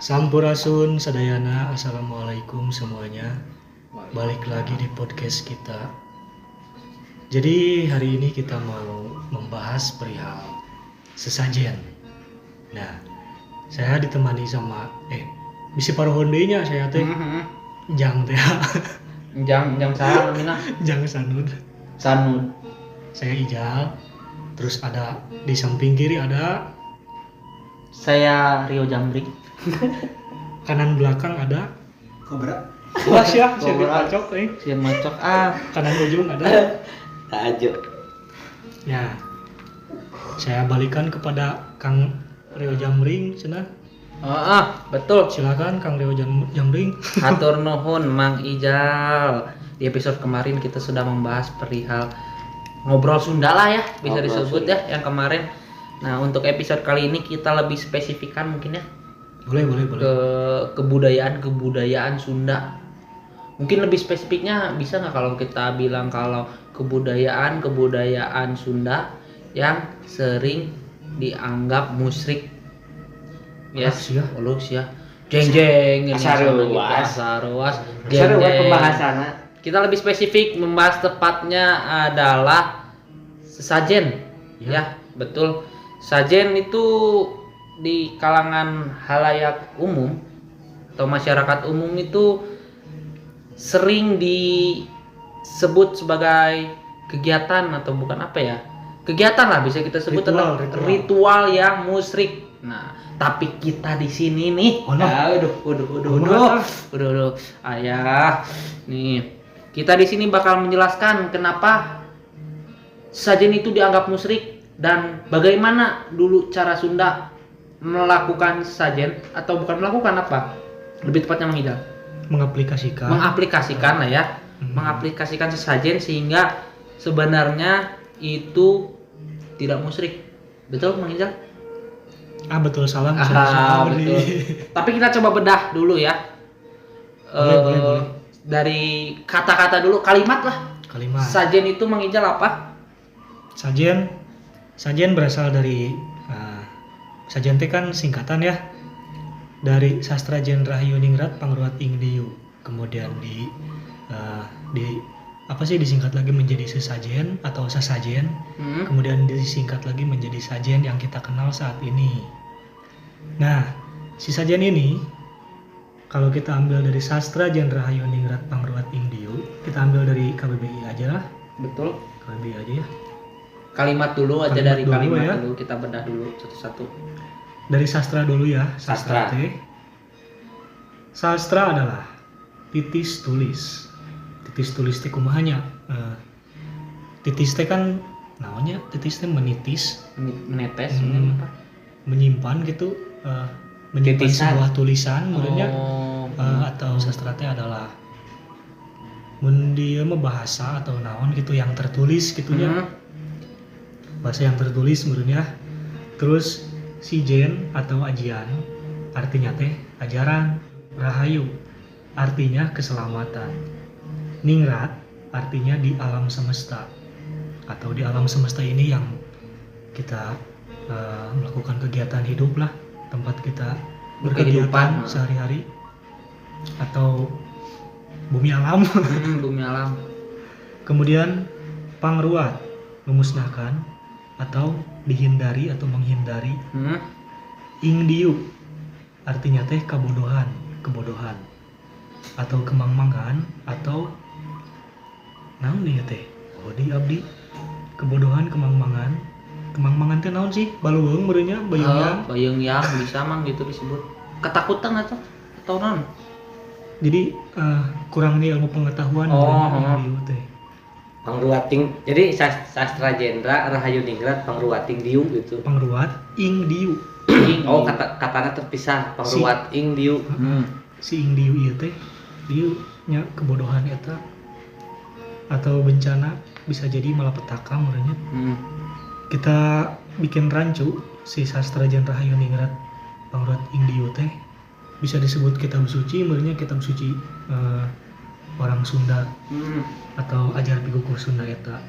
Sampurasun sadayana, assalamualaikum semuanya. Balik lagi di podcast kita. Jadi hari ini kita mau membahas perihal sesajen. Nah, saya ditemani sama bisi paruhondenya saya teh. Jang teh. Jang saha namina? Jang Sanud. Saya Ijal. Terus ada di samping kiri ada Saya Rio Jamri. kanan belakang ada Kobra. wah siap Kobra. macok Sian macok kanan ujung ada Tajuk. ya. Saya balikan kepada Kang Rio Jamring cenah. Betul. Silakan Kang Rio Jamring. Hatur nuhun Mang Ijal. Di episode kemarin kita sudah membahas perihal ngobrol Sunda lah ya, bisa Ngobrol disebut Sunda. ya yang kemarin. Nah, untuk episode kali ini kita lebih spesifikkan mungkin ya Boleh. ke kebudayaan Sunda. Mungkin lebih spesifiknya bisa nggak kalau kita bilang kalau kebudayaan Sunda yang sering dianggap musyrik. Yes, Sia. ulus ya. Jeng Asaruas. Asaruas. Seru pembahasannya. Kita lebih spesifik membahas tepatnya adalah sesajen. Ya, betul. Sajen itu di kalangan halayak umum atau masyarakat umum itu sering disebut sebagai kegiatan atau bukan apa ya? Kegiatan lah bisa kita sebut ritual yang musyrik. Nah, tapi kita di sini nih, Waduh. Ayah, nih. Kita di sini bakal menjelaskan kenapa sajen itu dianggap musyrik dan bagaimana dulu cara Sunda melakukan sajen atau bukan melakukan apa? Lebih tepatnya menghidal. Mengaplikasikan lah ya. Mengaplikasikan sesajen sehingga sebenarnya itu tidak musyrik. Betul menghidal? Betul salam. Betul. Tapi kita coba bedah dulu ya. Boleh. Dari kata-kata dulu, kalimat lah. Kalimat. Sajen itu menghijal apa? Sajen berasal dari sajen teh kan singkatan ya. Dari sastra Jen Rahayu Ningrat Pangruat Ing Diyu. Kemudian disingkat lagi menjadi sesajen atau sasajen. Kemudian disingkat lagi menjadi sajen yang kita kenal saat ini. Nah, si sajen ini kalau kita ambil dari sastra Jen Rahayu Ningrat Pangruat Ing Diyu, kita ambil dari KBBI aja lah. Betul. KBBI aja ya. Kalimat dulu aja, Kalimat dari dulu kalimat ya. dulu kita bedah dulu satu-satu. Dari sastra dulu ya. Sastra. Sastra adalah titis tulis. Titis tulis teh kumahanya. Titis teh kan namanya titis teh menitis, Menetes, apa? menyimpan gitu, menyimpan Titisan. sebuah tulisan menurutnya. Oh, Atau sastra teh adalah mun dia mah bahasa atau naon gitu yang tertulis gitunya. Bahasa yang tertulis menurutnya. Terus si jen atau ajian artinya teh ajaran. Rahayu artinya keselamatan. Ningrat artinya di alam semesta atau di alam semesta ini yang kita melakukan kegiatan hidup lah, tempat kita berkegiatan sehari-hari atau bumi alam. Bumi alam. Kemudian pangruat memusnahkan atau dihindari atau menghindari. Ing diyu artinya teh kebodohan atau kemangmangan atau naon dia teh di abdi kebodohan kemangmangan teh naon sih baluweung meureunnya Bayung yang bisa mang gitu disebut. Ketakutan atau naon? jadi kurang nih ilmu pengetahuan ing diyu teh. Pangruating. Jadi sastra Jendra Rahayu Ningrat Pangruating Diu gitu. Pangruat ing diyu. Oh, katanya terpisah. Pangruat Ing Diu. Si ing diyu ieu teh diyu nya kebodohan eta atau bencana, bisa jadi malapetaka meureunnya. Kita bikin rancu si sastra Jen Rahayu Ningrat Pangruat Ing Diyu teh bisa disebut kitab suci meureunnya, kitab suci orang Sunda atau ajar pigukuh Sunda eta.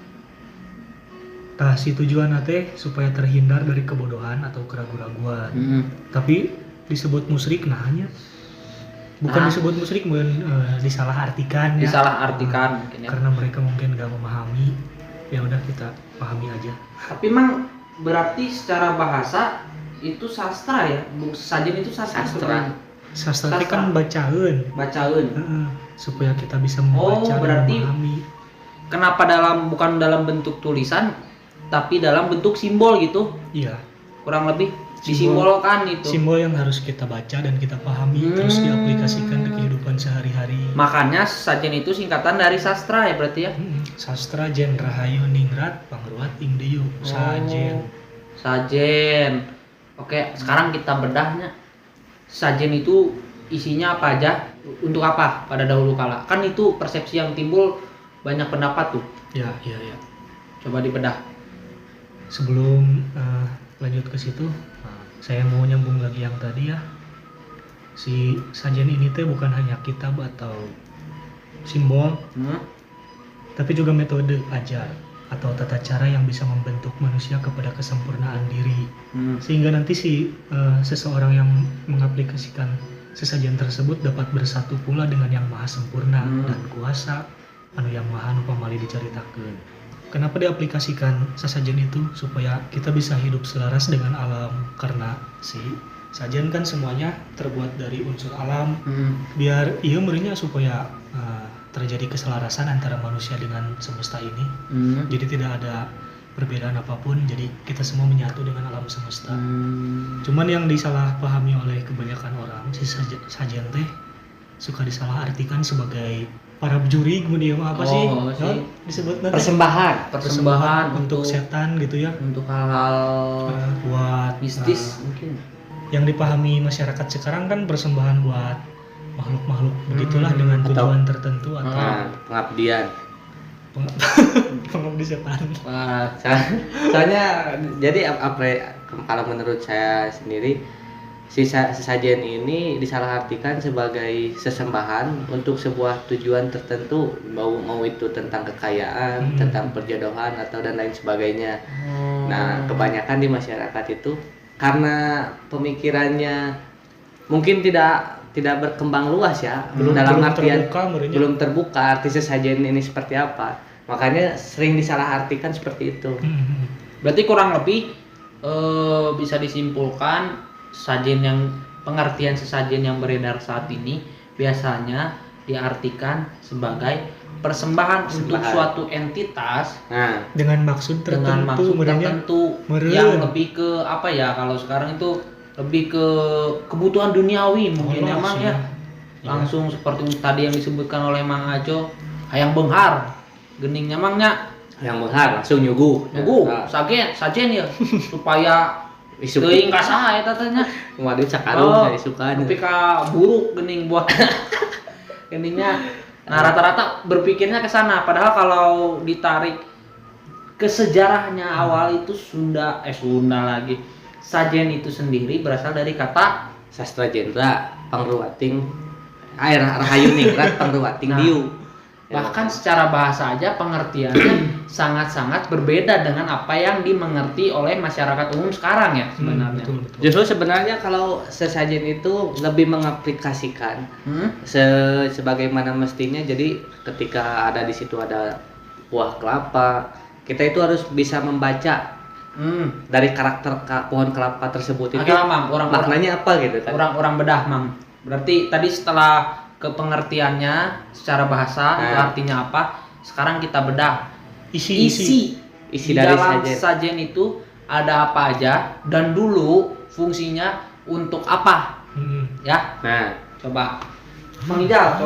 Tah si tujuan teh supaya terhindar dari kebodohan atau keraguan-raguan. Tapi disebut musyrik nahnya bukan disebut musyrik mungkin disalahartikan ya. Disalahartikan mungkin ya. Karena mereka mungkin gak memahami, ya udah kita pahami aja. Tapi mang berarti secara bahasa itu sastra ya, sajen itu sastra. Sastra itu kan bacaan, supaya kita bisa membaca dan berarti memahami. Kenapa bukan dalam bentuk tulisan, tapi dalam bentuk simbol gitu? Iya. Kurang lebih disimbolkan itu. Simbol yang harus kita baca dan kita pahami, terus diaplikasikan ke kehidupan sehari-hari. Makanya sajen itu singkatan dari sastra ya berarti ya? Sastra Jen Rahayu Ningrat Pangruat Ing Dieu. Sajen. Oke, sekarang kita bedahnya. Sajen itu isinya apa aja? Untuk apa pada dahulu kala? Kan itu persepsi yang timbul banyak pendapat tuh. Ya. Coba dibedah. Sebelum lanjut ke situ, saya mau nyambung lagi yang tadi ya. Si sajen ini teh bukan hanya kitab atau simbol, tapi juga metode ajar atau tata cara yang bisa membentuk manusia kepada kesempurnaan diri. Sehingga nanti seseorang yang mengaplikasikan sesajen tersebut dapat bersatu pula dengan yang maha sempurna dan kuasa anu yang maha nu pamali dicaritakeun. Kenapa diaplikasikan sesajen itu? Supaya kita bisa hidup selaras dengan alam, karena si sajen kan semuanya terbuat dari unsur alam. Biar meureunnya supaya terjadi keselarasan antara manusia dengan semesta ini. Jadi tidak ada perbedaan apapun, jadi kita semua menyatu dengan alam semesta. Cuman yang disalahpahami oleh kebanyakan orang, si sajen teh suka disalahartikan sebagai para juri, kemudian apa sih? Disebut Persembahan untuk setan gitu ya. Untuk hal-hal buat mistis mungkin. Yang dipahami masyarakat sekarang kan persembahan buat makhluk-makhluk begitulah dengan tujuan tertentu atau pengabdian. Pengabdi setan. Wah, soalnya jadi kalau menurut saya sendiri sesajen ini disalahartikan sebagai sesembahan untuk sebuah tujuan tertentu, mau itu tentang kekayaan, tentang perjodohan atau dan lain sebagainya. Nah, kebanyakan di masyarakat itu karena pemikirannya mungkin tidak berkembang luas ya, belum terbuka arti sesajen ini seperti apa. Makanya sering disalahartikan seperti itu. Berarti kurang lebih bisa disimpulkan pengertian sesajen yang beredar saat ini biasanya diartikan sebagai persembahan untuk suatu entitas dengan maksud tertentu yang lebih ke apa ya, kalau sekarang itu lebih ke kebutuhan duniawi mungkin emang ya. Langsung seperti tadi yang disebutkan oleh Mang Ajo, hayang benghar gening emangnya hayang benghar langsung nyugu sajen ya supaya teuing ka saha eta teh nya. Waduh cakarung saya suka. Tapi ka buruk geuning buat geningnya. Nah, rata-rata berpikirnya ke sana, padahal kalau ditarik ke sejarahnya awal itu Sunda lagi. Sajen itu sendiri berasal dari kata sastra jendra pangruwating Rahayu Ningrat Pangruwating Dieu. Bahkan secara bahasa aja pengertiannya sangat-sangat berbeda dengan apa yang dimengerti oleh masyarakat umum sekarang ya sebenarnya. Betul. Justru sebenarnya kalau sesajen itu lebih mengaplikasikan sebagaimana mestinya. Jadi ketika ada di situ ada buah kelapa, kita itu harus bisa membaca dari karakter pohon kelapa tersebut itu. Maknanya apa gitu kan? Orang bedah, Mang. Berarti tadi setelah ke pengertiannya secara bahasa itu artinya apa, sekarang kita bedah isi dari dalam sajen itu ada apa aja dan dulu fungsinya untuk apa. Ya. Nah, coba Mang Ijal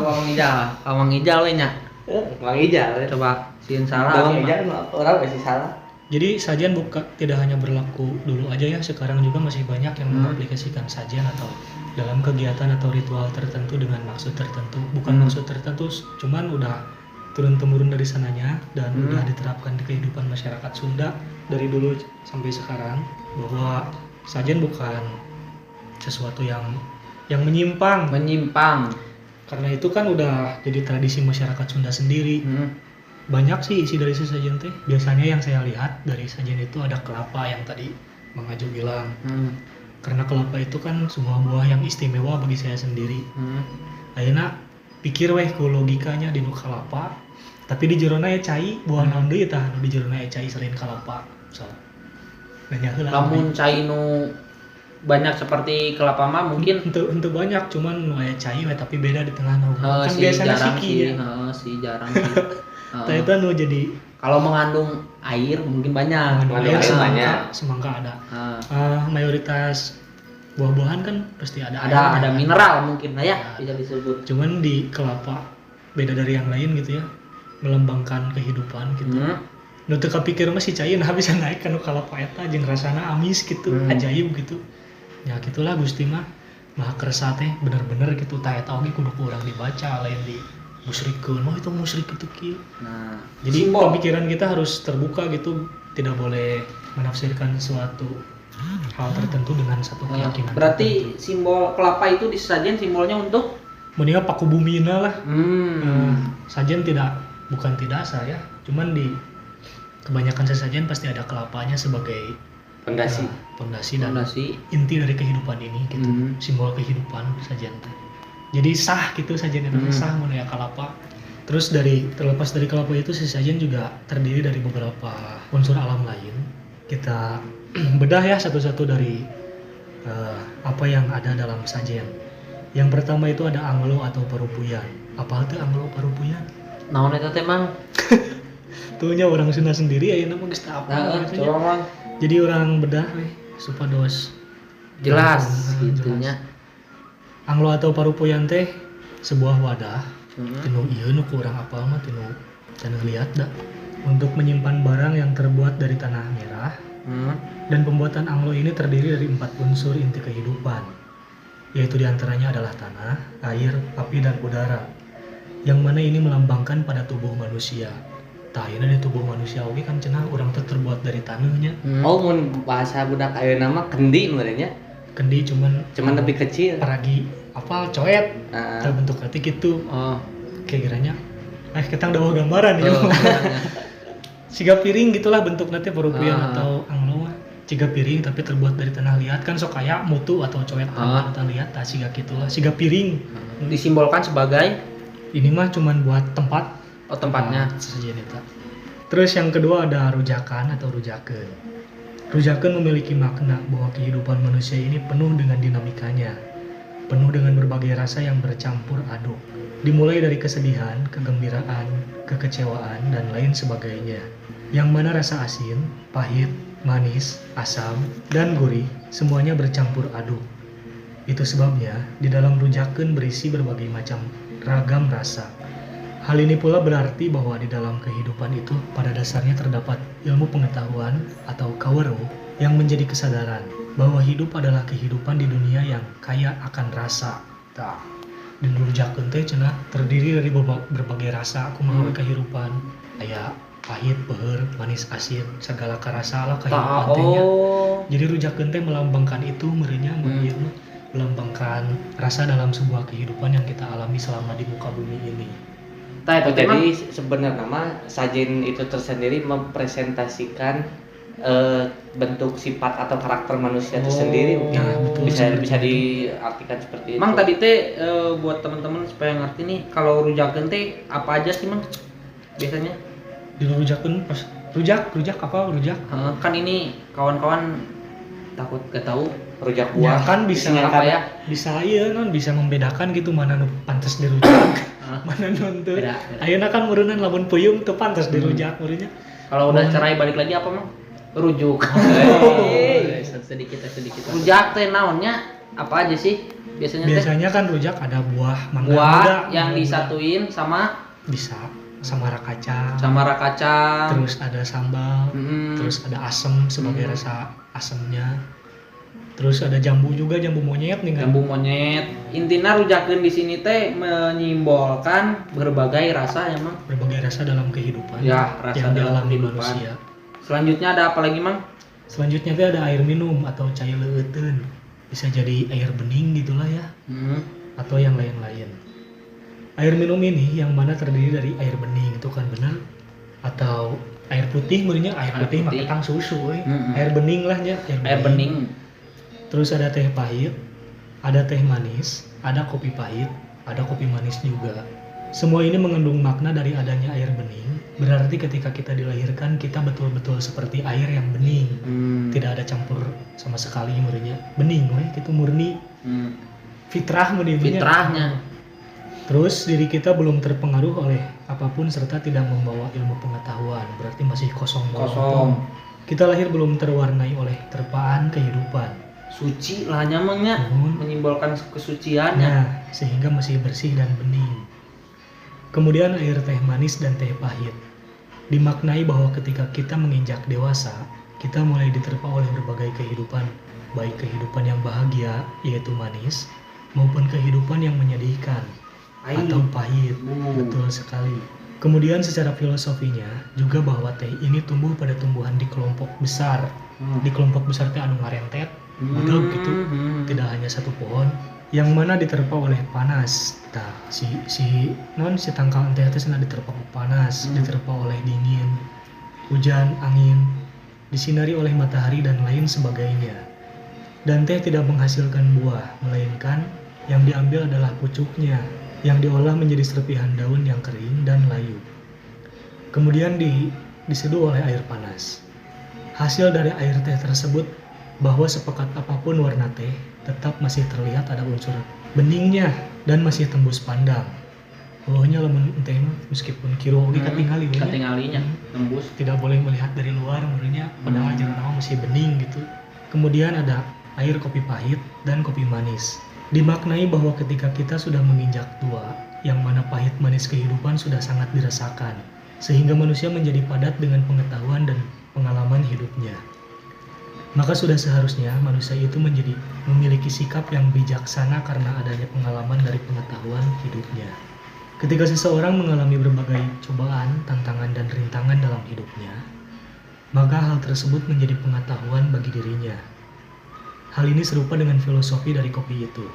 we nya. Mang Ijal coba sieun salah. Mang Ijal orang masih salah. Jadi sajen tidak hanya berlaku dulu aja ya, sekarang juga masih banyak yang mengaplikasikan sajen atau dalam kegiatan atau ritual tertentu dengan maksud tertentu. Bukan maksud tertentu, cuman udah turun-temurun dari sananya dan udah diterapkan di kehidupan masyarakat Sunda dari dulu sampai sekarang, bahwa sajen bukan sesuatu yang menyimpang. Karena itu kan udah jadi tradisi masyarakat Sunda sendiri. Banyak sih isi dari sesajen teh. Biasanya yang saya lihat dari sajen itu ada kelapa yang tadi Mang Ajo bilang. karena kelapa itu kan sebuah buah yang istimewa bagi saya sendiri. Ayeuna pikir weh ku logikanya di nu kalapa, tapi di jerona ya cai buah naon deui tah nu di jerona ya cai selain kalapa. So. Banyak heula. Lamun cai nu banyak seperti kelapa mah mungkin untuk banyak cuman nu aya cai we tapi beda di tengah nu. Kan sih biasanya jarang siki sih, ya. sih jarang sih. Tah eta nu jadi Kalau mengandung air mungkin banyak. mengandung air air banyak. semangka ada. Ah, Mayoritas buah-buahan kan pasti ada ada airnya. mineral mungkin lah ya bisa disebut. Cuman di kelapa beda dari yang lain gitu ya, melambangkan kehidupan gitu. Nu teu kapikir mah si cai nah bisa naik kana kalapa eta jeung rasana amis gitu, ajaib gitu. Ya gitulah Gusti mah Maha Kersa teh bener-bener gitu tah eta oge kudu urang dibaca lain di musyrikeun. Wah itu musyrik itu kieu. Nah, Jadi simbol. pemikiran kita harus terbuka gitu, tidak boleh menafsirkan suatu hal tertentu dengan satu keyakinan. Berarti simbol kelapa itu di sesajen simbolnya untuk mendingan paku bumina lah. Sajen bukan tidak sah ya, cuman di kebanyakan sesajen pasti ada kelapanya sebagai Pondasi. pondasi dan fondasi. inti dari kehidupan ini gitu, simbol kehidupan sajen teh. Jadi sah gitu sajen itu sah mun aya kalapa. Terus terlepas dari kelapa itu sesajen juga terdiri dari beberapa unsur alam lain. Kita bedah ya satu-satu dari apa yang ada dalam sajen. Yang pertama itu ada anglo atau parupuyan. Apa itu anglo parupuyan? Naon eta teh Mang? Tuhnya orang Sunda sendiri ya nama geus teu apa Nah, gitu nya. coba Mang Jadi orang bedah weh supados jelas jelas. gitunya. Anglo atau parupuyan teh sebuah wadah tinu ieu nu ku urang apal mah tinu cenah lihat da untuk menyimpan barang yang terbuat dari tanah merah. Dan pembuatan anglo ini terdiri dari 4 unsur inti kehidupan, yaitu diantaranya adalah tanah, air, api, dan udara, yang mana ini melambangkan pada tubuh manusia. Tah ayeuna di tubuh manusia oge kan cenah urang teh terbuat dari taneuhnya. Oh, mun bahasa budak ayeuna mah kendi meureunnya. Kendi cuman Lebih kecil. paragi apal coet tah bentuk hati gitu Oh. kayak kiranya ketang dawa gambaran ya. Siga piring gitulah bentuk nanti parupuyan atau anglo mah siga piring tapi terbuat dari tanah liat kan sok kaya mutu atau coet tanah liat tah siga gitulah siga piring. Disimbolkan sebagai Ini mah cuman buat tempat tempatnya. saja eta. Terus yang kedua ada rujakan atau rujakeun. Rujakeun memiliki makna bahwa kehidupan manusia ini penuh dengan dinamikanya, penuh dengan berbagai rasa yang bercampur aduk. Dimulai dari kesedihan, kegembiraan, kekecewaan, dan lain sebagainya. Yang mana rasa asin, pahit, manis, asam, dan gurih semuanya bercampur aduk. Itu sebabnya di dalam rujakeun berisi berbagai macam ragam rasa. Hal ini pula berarti bahwa di dalam kehidupan itu pada dasarnya terdapat ilmu pengetahuan atau kaweruh yang menjadi kesadaran bahwa hidup adalah kehidupan di dunia yang kaya akan rasa. Tah, di rujakeun teh cenah terdiri dari berbagai rasa kumaha kehidupan. Aya pahit, peuheur, manis, asin, segala karasa lah kehidupan teh nya. Jadi rujakeun teh melambangkan itu meureunnya melambangkan rasa dalam sebuah kehidupan yang kita alami selama di muka bumi ini. Jadi sebenarnya mah sajen itu tersendiri mempresentasikan bentuk sifat atau karakter manusia tersendiri mungkin Nah, betul, bisa seperti diartikan seperti itu. Mang tadi teh buat teman-teman supaya ngerti nih kalau rujakeun teh apa aja sih Mang biasanya? Di rujakeun pas rujak apa rujak? Kan ini kawan-kawan takut gak tahu rujak Ya buah kan bisa isinya apa ya? Bisa iya non bisa membedakan gitu mana nu pantas dirujak, mana nu teu. Beda. Ayeuna kan meureunna lamun puyung teu pantas dirujak meureunnya. Kalau udah cerai balik lagi apa Mang? Rujuk. sedikit. Rujak teh naonnya apa aja sih biasanya teh? Biasanya kan rujak ada buah mangga Buah muda, yang mangga muda. disatuin sama Bisa samara kacang. samara kacang. Terus ada sambal, terus ada asem sebagai rasa asemnya. Terus ada jambu juga, jambu monyet nih kan. Jambu monyet. Intina rujakeun di sini teh menyimbolkan berbagai rasa ya Mang. Berbagai rasa dalam kehidupan Ya, rasa yang dalam dialami kehidupan. manusia. Selanjutnya ada apa lagi Mang? Selanjutnya tuh ada air minum atau cai leueteun. Bisa jadi air bening gitulah ya, atau yang lain-lain. Air minum ini yang mana terdiri dari air bening itu kan benar, atau air putih meureunnya air putih mah ketang susu we. Air bening lah nya, Air bening. terus ada teh pahit, ada teh manis, ada kopi pahit, ada kopi manis juga. Semua ini mengandung makna dari adanya air bening. Berarti ketika kita dilahirkan, kita betul-betul seperti air yang bening. Tidak ada campur sama sekali murinya. Bening, itu murni. Fitrah murinya. Fitrahnya. Terus diri kita belum terpengaruh oleh apapun serta tidak membawa ilmu pengetahuan. Berarti masih kosong. Kita lahir belum terwarnai oleh terpaan kehidupan. Suci lah nyamangnya, menyimbolkan kesuciannya. Nah, sehingga masih bersih dan bening. Kemudian air teh manis dan teh pahit. Dimaknai bahwa ketika kita menginjak dewasa, kita mulai diterpa oleh berbagai kehidupan, baik kehidupan yang bahagia, yaitu manis, maupun kehidupan yang menyedihkan, atau pahit. Betul sekali. Kemudian secara filosofinya, juga bahwa teh ini tumbuh pada tumbuhan di kelompok besar. Di kelompok besar teh anu ngarentet, budak gitu, tidak hanya satu pohon, yang mana diterpa oleh panas. Nah, si tangkal teh teh sana diterpa panas, diterpa oleh dingin, hujan, angin, disinari oleh matahari dan lain sebagainya. Dan teh tidak menghasilkan buah, melainkan yang diambil adalah pucuknya, yang diolah menjadi serpihan daun yang kering dan layu. Kemudian diseduh oleh air panas. Hasil dari air teh tersebut bahwa sepekat apapun warna teh, tetap masih terlihat ada unsur beningnya dan masih tembus pandang. Pokoknya lamun teh meskipun kiro oge katinggalinya tembus. Tidak boleh melihat dari luar menurutnya, padahal jangan masih bening gitu. Kemudian ada air kopi pahit dan kopi manis. Dimaknai bahwa ketika kita sudah menginjak tua, yang mana pahit manis kehidupan sudah sangat dirasakan, sehingga manusia menjadi padat dengan pengetahuan dan pengalaman hidupnya. Maka sudah seharusnya manusia itu memiliki sikap yang bijaksana karena adanya pengalaman dari pengetahuan hidupnya. Ketika seseorang mengalami berbagai cobaan, tantangan, dan rintangan dalam hidupnya, maka hal tersebut menjadi pengetahuan bagi dirinya. Hal ini serupa dengan filosofi dari kopi itu.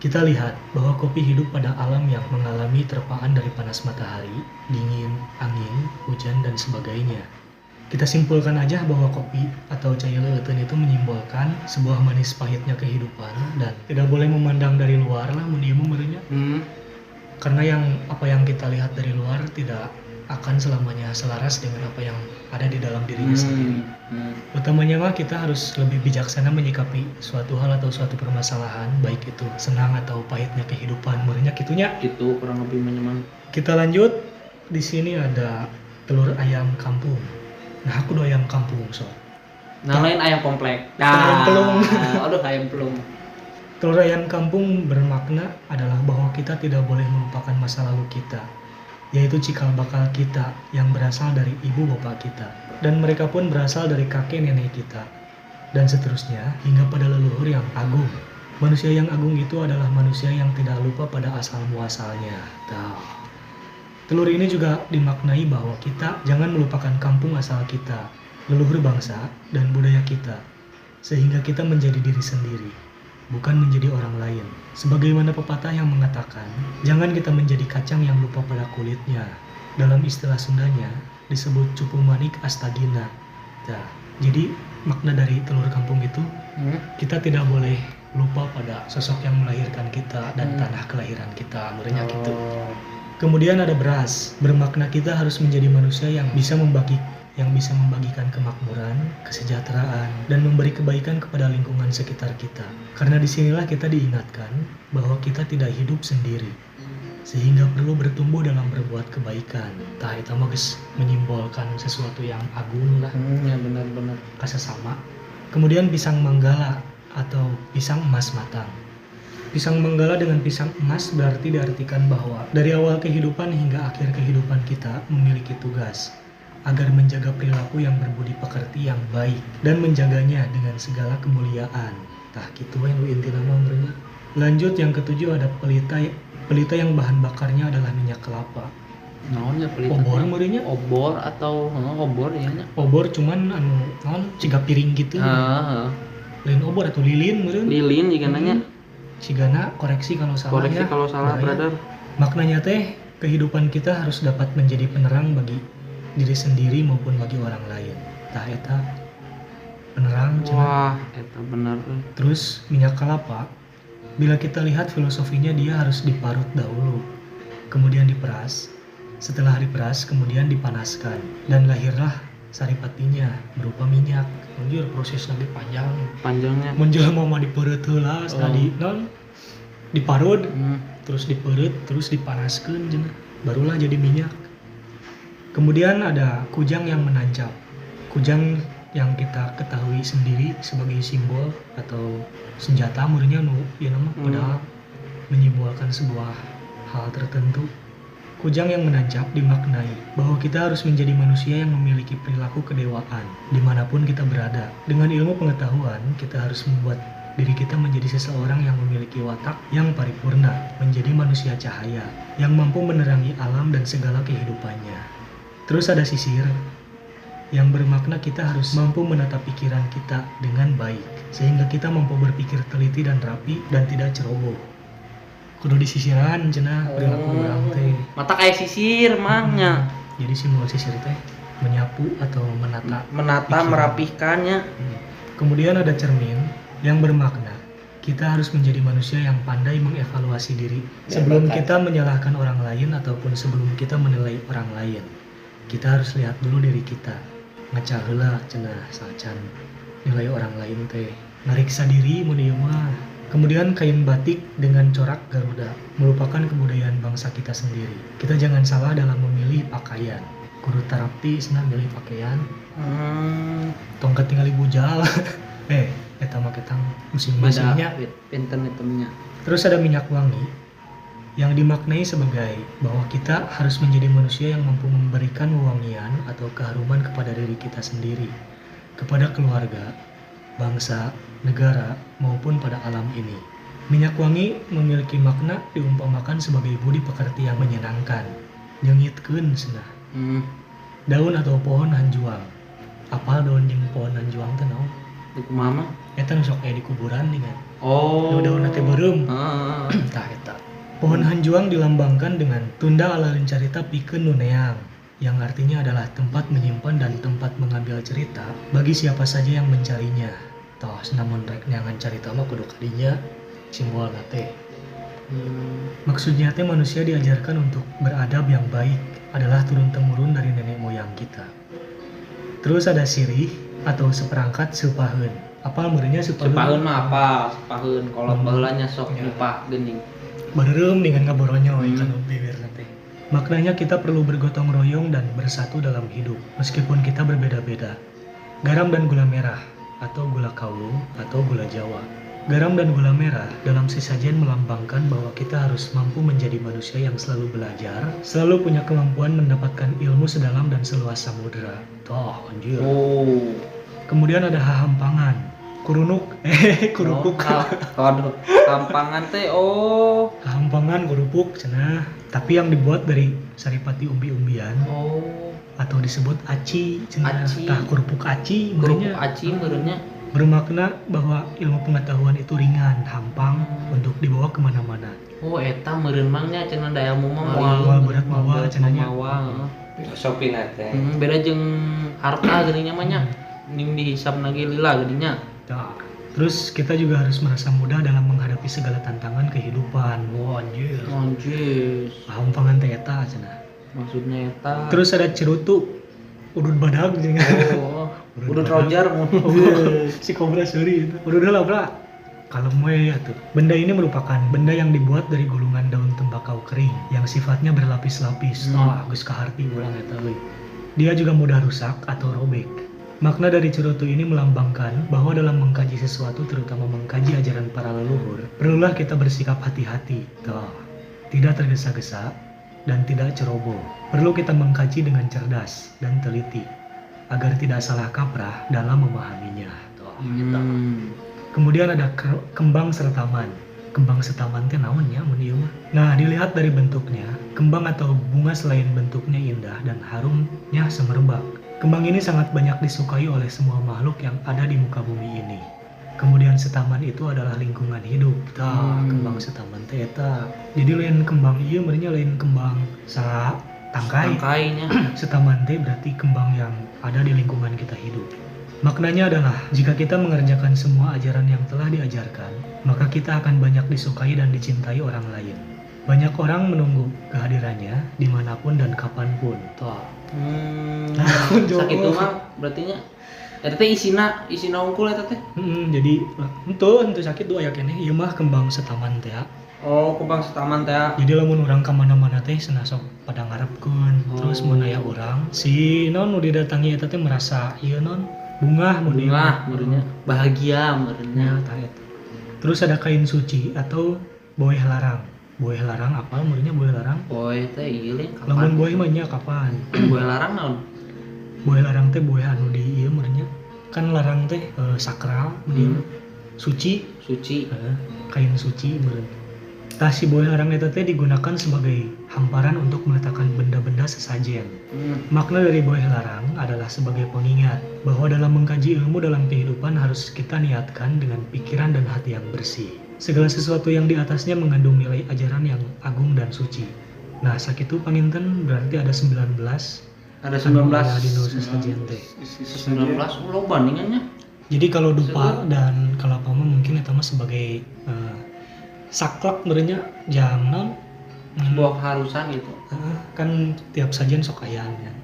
Kita lihat bahwa kopi hidup pada alam yang mengalami terpaan dari panas matahari, dingin, angin, hujan, dan sebagainya. Kita simpulkan aja bahwa kopi atau cai leuteun itu menyimbolkan sebuah manis pahitnya kehidupan dan tidak boleh memandang dari luar lah mun ieu meureunnya. Karena apa yang kita lihat dari luar tidak akan selamanya selaras dengan apa yang ada di dalam dirinya sendiri. Utamanya mah kita harus lebih bijaksana menyikapi suatu hal atau suatu permasalahan, baik itu senang atau pahitnya kehidupan. Meureunnya kitunya. Gitu kurang lebih menyemang. Kita lanjut. Di sini ada telur ayam kampung. Nah, aku do ayam kampung, so. Namain ayam komplek. Ayam pelung. Aduh, ayam pelung. Telur ayam kampung bermakna adalah bahwa kita tidak boleh melupakan masa lalu kita, yaitu cikal bakal kita yang berasal dari ibu bapak kita, dan mereka pun berasal dari kakek nenek kita, dan seterusnya hingga pada leluhur yang agung. Manusia yang agung itu adalah manusia yang tidak lupa pada asal muasalnya. Telur ini juga dimaknai bahwa kita jangan melupakan kampung asal kita, leluhur bangsa, dan budaya kita, sehingga kita menjadi diri sendiri, bukan menjadi orang lain. Sebagaimana pepatah yang mengatakan, jangan kita menjadi kacang yang lupa pada kulitnya. Dalam istilah Sundanya, disebut cupu manik astagina. Nah, jadi makna dari telur kampung itu, kita tidak boleh lupa pada sosok yang melahirkan kita dan tanah kelahiran kita, meureunnya gitu. Kemudian ada beras, bermakna kita harus menjadi manusia yang bisa membagikan kemakmuran, kesejahteraan, dan memberi kebaikan kepada lingkungan sekitar kita. Karena disinilah kita diingatkan bahwa kita tidak hidup sendiri, sehingga perlu bertumbuh dalam berbuat kebaikan. Tah eta mah geus menyimbolkan sesuatu yang agung lah. Ya benar-benar. Kasesama. Kemudian pisang manggala atau pisang emas matang. Pisang manggala dengan pisang emas berarti diartikan bahwa dari awal kehidupan hingga akhir kehidupan kita memiliki tugas agar menjaga perilaku yang berbudi pekerti yang baik dan menjaganya dengan segala kemuliaan. Tah kitu we nu intina mah meureunnya. Lanjut yang ketujuh ada pelita yang bahan bakarnya adalah minyak kelapa. Naonnya pelita? Obor meureunnya? Obor atau obor ya nya? Obor cuman naon ciga piring gitu. Lain obor atau lilin meureun? Lilin juga nanya. Cigana koreksi kalau salah. Koreksi kalau salah, brother. Maknanya teh kehidupan kita harus dapat menjadi penerang bagi diri sendiri maupun bagi orang lain. Tah eta penerang cenah. Wah, eta bener. Terus minyak kelapa, bila kita lihat filosofinya dia harus diparut dahulu, kemudian diperas. Setelah diperas kemudian dipanaskan dan lahirlah saripatinya berupa minyak. Anjir proses lagi panjang. Panjangnya. Mun jelema mah dipeureut heula, tadi non diparut, terus dipeureut, terus dipanaskeun cenah. Barulah jadi minyak. Kemudian ada kujang yang menancap. Kujang yang kita ketahui sendiri sebagai simbol atau senjata murnya nu ya nama padahal menyimbolkan sebuah hal tertentu. Kujang yang menancap dimaknai bahwa kita harus menjadi manusia yang memiliki perilaku kedewaan dimanapun kita berada. Dengan ilmu pengetahuan, kita harus membuat diri kita menjadi seseorang yang memiliki watak yang paripurna, menjadi manusia cahaya yang mampu menerangi alam dan segala kehidupannya. Terus ada sisir yang bermakna kita harus mampu menata pikiran kita dengan baik sehingga kita mampu berpikir teliti dan rapi dan tidak ceroboh. Kudu disisiran cenah perilaku urang teh. Mata kayak sisir mahnya. Jadi simbol sisir teh menyapu atau menata pikiran. Merapihkannya. Kemudian ada cermin yang bermakna kita harus menjadi manusia yang pandai mengevaluasi diri sebelum kita menyalahkan orang lain ataupun sebelum kita menilai orang lain. Kita harus lihat dulu diri kita. Ngaca heula cenah sacan nilai orang lain teh. Nariksa diri mun ieu mah. Kemudian kain batik dengan corak Garuda merupakan kebudayaan bangsa kita sendiri. Kita jangan salah dalam memilih pakaian. Kudu tarapti cenah milih pakaian. Tongkat tinggali bujal. Eta mah ketang musim-musimnya. Pinten itemnya. Terus ada minyak wangi yang dimaknai sebagai bahwa kita harus menjadi manusia yang mampu memberikan wewangian atau keharuman kepada diri kita sendiri, kepada keluarga, bangsa, negara, maupun pada alam ini. Minyak wangi memiliki makna diumpamakan sebagai budi pekerti yang menyenangkan, nyengitkeun cenah. Daun atau pohon hanjuang. Apal daun jeung pohon hanjuang teh naon? Di kumaha mah? Eta nu sok aya di kuburan dengan. Oh. Daun teh beureum. Tah eta. Pohon hanjuang dilambangkan dengan tunda ala carita pikeun nuneang, yang artinya adalah tempat menyimpan dan tempat mengambil cerita bagi siapa saja yang mencarinya. Toh namun rek neangan carita mah kudu kadinya simbolna teh. Maksudnya teh manusia diajarkan untuk beradab yang baik adalah turun-temurun dari nenek moyang kita. Terus ada sirih atau seperangkat sepaheun. Apal meureunnya sepaheun? Sepaheun mah apa? Sepaheun kalau baheulanya sok lupa geuning. Bareureum dengan ngaboronyo kan bibir teh. Maknanya kita perlu bergotong royong dan bersatu dalam hidup meskipun kita berbeda-beda. Garam dan gula merah atau gula kaulu atau gula Jawa. Garam dan gula merah dalam sesajen melambangkan bahwa kita harus mampu menjadi manusia yang selalu belajar, selalu punya kemampuan mendapatkan ilmu sedalam dan seluas samudera. Toh anjir. Kemudian ada hahampangan, kurunuk, kurupuk. Waduh, hampangan teh Hahampangan, kurupuk cenah. Tapi yang dibuat dari saripati umbi-umbian. Atau disebut aci cenah. Tah kurupuk aci meureunnya bermakna bahwa ilmu pengetahuan itu ringan, hampang untuk dibawa kemana-mana. Eta meureun mangnya cenah daya mu mah moal berat mawa cenahnya. Filosofina teh. Beda jeung harta geuninnya mah nya. Ning dihisab lagi lila geuninnya. Terus kita juga harus merasa mudah dalam menghadapi segala tantangan kehidupan. Anjir. Hahampangan teh eta cenah. Maksudnya eta. Terus ada cerutu, udud badag jeung. Udud Roger. Si kobra seuri itu. Udud lah bra. Kalem we atuh. Benda ini merupakan benda yang dibuat dari gulungan daun tembakau kering yang sifatnya berlapis-lapis. Geus kaharti urang eta euy. Dia juga mudah rusak atau robek. Makna dari cerutu ini melambangkan bahwa dalam mengkaji sesuatu, terutama mengkaji ajaran para leluhur, perlulah kita bersikap hati-hati, tidak tergesa-gesa, dan tidak ceroboh. Perlu kita mengkaji dengan cerdas dan teliti, agar tidak salah kaprah dalam memahaminya. Kemudian ada kembang sertaman. Kembang sertaman teh naon nya mun ieu mah? Nah, dilihat dari bentuknya, kembang atau bunga selain bentuknya indah dan harumnya semerbak. Kembang ini sangat banyak disukai oleh semua makhluk yang ada di muka bumi ini. Kemudian setaman itu adalah lingkungan hidup. Kembang setaman teh eta. Jadi lain kembang ieu meureunnya lain kembang tangkai. Tangkainya. Setaman teh berarti kembang yang ada di lingkungan kita hidup. Maknanya adalah, jika kita mengerjakan semua ajaran yang telah diajarkan, maka kita akan banyak disukai dan dicintai orang lain. Banyak orang menunggu kehadirannya dimanapun dan kapanpun. Tuh. Sakit itu mah berarti nya eta teh isina unggul eta teh. Jadi itu sakit tuh aya keneh ieu mah kembang setaman teh. Oh, kembang setaman teh. Jadi lamun urang ka mana-mana teh cenah sok pada ngarepkeun. Terus mun aya urang si non nu didatangi eta teh merasa ieu non bunga mun ieu meureunnya bahagia meureunnya. tah eta. Terus ada kain suci atau boeh larang. Boeh larang apa meureunnya boeh larang? Boy teh ieu kapan? Lamun boeh mah nya kapan? Boy larang naon? Boeh larang teh boeh anu di ieu meureunnya. Kan larang teh sakral mun suci, kain suci meureun. Tah si boeh larang eta teh digunakan sebagai hamparan untuk meletakkan benda-benda sesajen. Makna dari boeh larang adalah sebagai pengingat bahwa dalam mengkaji ilmu dalam kehidupan harus kita niatkan dengan pikiran dan hati yang bersih. Segala sesuatu yang di atasnya mengandung nilai ajaran yang agung dan suci. Nah, sakitu panginten berarti ada 19. Ada 19 dino sesajen teh. 19 lo bandingannya. Jadi kalau dupa dan kalapa mah mungkin eta mah sebagai saklek meureunnya jang naon? Sebuah keharusan gitu. Kan tiap sajen sok aya kan.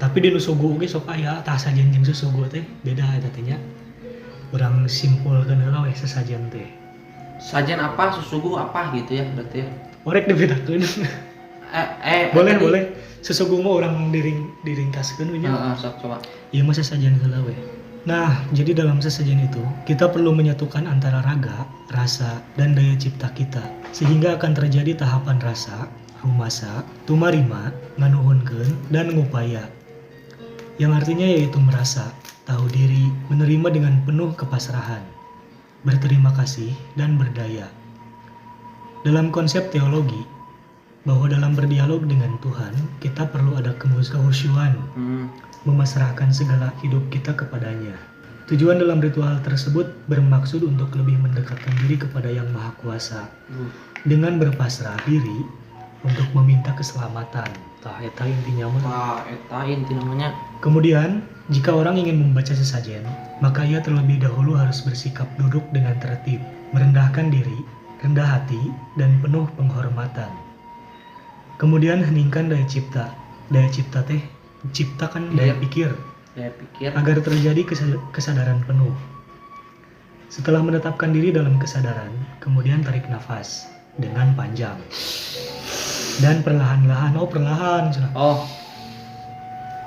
Tapi di nu sugu ge sok aya tah sajen jeung susugu teh beda eta teh nya. Urang simpulkeun heula we sesajen teh. Sajen apa, susugu apa gitu ya berarti ya. Orek dibedakeun. Boleh. Susugu mah urang diringkaskeun we nya. Sok coba. Ieu mah sesajen heula we. Nah, jadi dalam sesajen itu, kita perlu menyatukan antara raga, rasa, dan daya cipta kita. Sehingga akan terjadi tahapan rasa, rumasa, tumarima, nganuhunkeun, dan ngupaya. Yang artinya yaitu merasa, tahu diri, menerima dengan penuh kepasrahan, berterima kasih, dan berdaya. Dalam konsep teologi, bahwa dalam berdialog dengan Tuhan, kita perlu ada kehusyuan, memasrahkan segala hidup kita kepadanya. Tujuan dalam ritual tersebut bermaksud untuk lebih mendekatkan diri kepada Yang Maha Kuasa dengan berpasrah diri untuk meminta keselamatan. Tah eta intinya mah. Eta inti namanya. Kemudian, jika orang ingin membaca sesajen, maka ia terlebih dahulu harus bersikap duduk dengan tertib, merendahkan diri, rendah hati, dan penuh penghormatan. Kemudian heningkan daya cipta. Daya cipta teh ciptakan daya pikir agar terjadi kesadaran penuh. Setelah menetapkan diri dalam kesadaran, kemudian tarik nafas dengan panjang dan perlahan-lahan. Perlahan.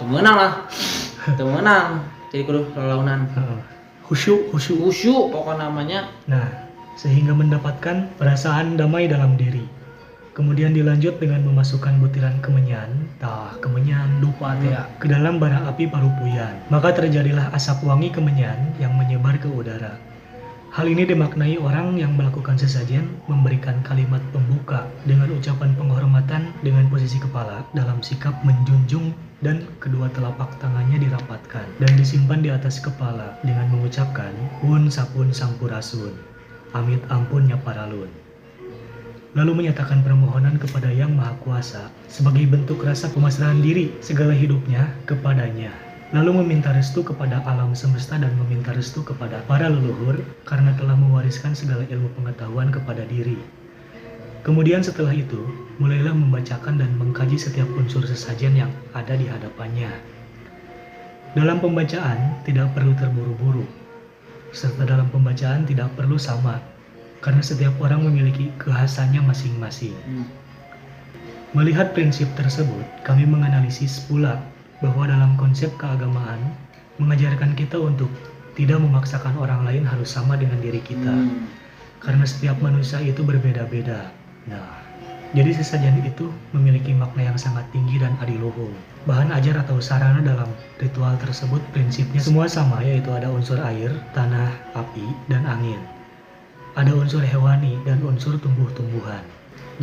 Temenang lah. Temenang. Jadi kudu lelaunan. Khusyuk pokoknya namanya. Nah, sehingga mendapatkan perasaan damai dalam diri. Kemudian dilanjut dengan memasukkan butiran kemenyan dupa teh ke dalam bara api parupuyan. Maka terjadilah asap wangi kemenyan yang menyebar ke udara. Hal ini dimaknai orang yang melakukan sesajen memberikan kalimat pembuka dengan ucapan penghormatan dengan posisi kepala dalam sikap menjunjung dan kedua telapak tangannya dirapatkan dan disimpan di atas kepala dengan mengucapkan Pun sapun sampurasun, amit ampun nyaparalun. Lalu menyatakan permohonan kepada Yang Maha Kuasa sebagai bentuk rasa pemasrahan diri segala hidupnya kepadanya. Lalu meminta restu kepada alam semesta dan meminta restu kepada para leluhur karena telah mewariskan segala ilmu pengetahuan kepada diri. Kemudian setelah itu, mulailah membacakan dan mengkaji setiap unsur sesajen yang ada di hadapannya. Dalam pembacaan tidak perlu terburu-buru, serta dalam pembacaan tidak perlu sama, karena setiap orang memiliki kekhasannya masing-masing. Melihat prinsip tersebut, kami menganalisis pula bahwa dalam konsep keagamaan mengajarkan kita untuk tidak memaksakan orang lain harus sama dengan diri kita, karena setiap manusia itu berbeda-beda. Nah, jadi sesajen itu memiliki makna yang sangat tinggi dan adiluhung. Bahan ajar atau sarana dalam ritual tersebut prinsipnya semua sama, yaitu ada unsur air, tanah, api, dan angin. Ada unsur hewani dan unsur tumbuh-tumbuhan.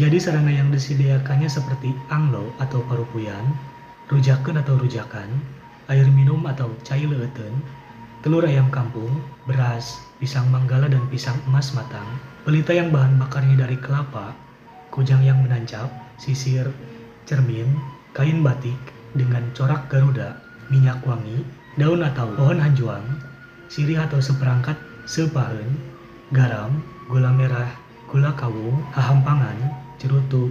Jadi sarana yang disediakannya seperti anglo atau parupuyan, rujakeun atau rujakan, air minum atau cai leuteun, telur ayam kampung, beras, pisang manggala dan pisang emas matang, pelita yang bahan bakarnya dari kelapa, kujang yang menancap, sisir, cermin, kain batik dengan corak garuda, minyak wangi, daun atau pohon hanjuang, sirih atau seperangkat sepaheun, garam, gula merah, gula kawung, hahampangan, cerutu,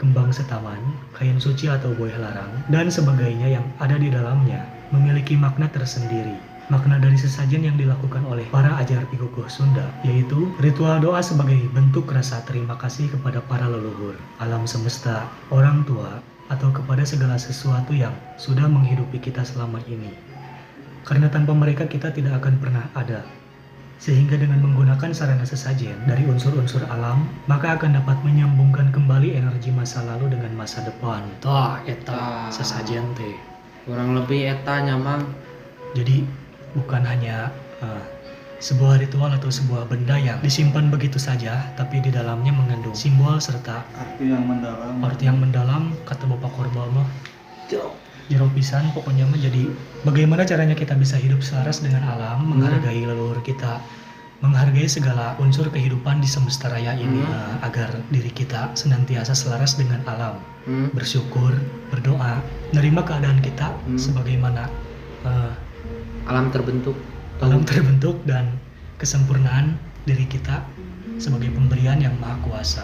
kembang setaman, kain suci atau buih larang, dan sebagainya yang ada di dalamnya memiliki makna tersendiri. Makna dari sesajen yang dilakukan oleh para ajar pikukuh Sunda, yaitu ritual doa sebagai bentuk rasa terima kasih kepada para leluhur, alam semesta, orang tua, atau kepada segala sesuatu yang sudah menghidupi kita selama ini. Karena tanpa mereka kita tidak akan pernah ada. Sehingga dengan menggunakan sarana sesajen dari unsur-unsur alam, maka akan dapat menyambungkan kembali energi masa lalu dengan masa depan. Tah, eta sesajen teh. Kurang lebih eta nyamang. Jadi bukan hanya sebuah ritual atau sebuah benda yang disimpan begitu saja, tapi di dalamnya mengandung simbol serta arti yang mendalam, kata Bapak Korba mah. Jero pisan pokoknya mah. Jadi bagaimana caranya kita bisa hidup selaras dengan alam, menghargai leluhur kita, menghargai segala unsur kehidupan di semesta raya ini, agar diri kita senantiasa selaras dengan alam, bersyukur, berdoa, menerima keadaan kita sebagaimana Alam terbentuk. Dan kesempurnaan diri kita sebagai pemberian yang maha kuasa.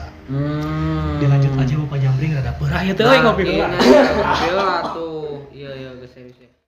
Dilanjut aja Bapak Jambring rada perah ya teh ngopi dulu. Iya tuh. Iya geus serius.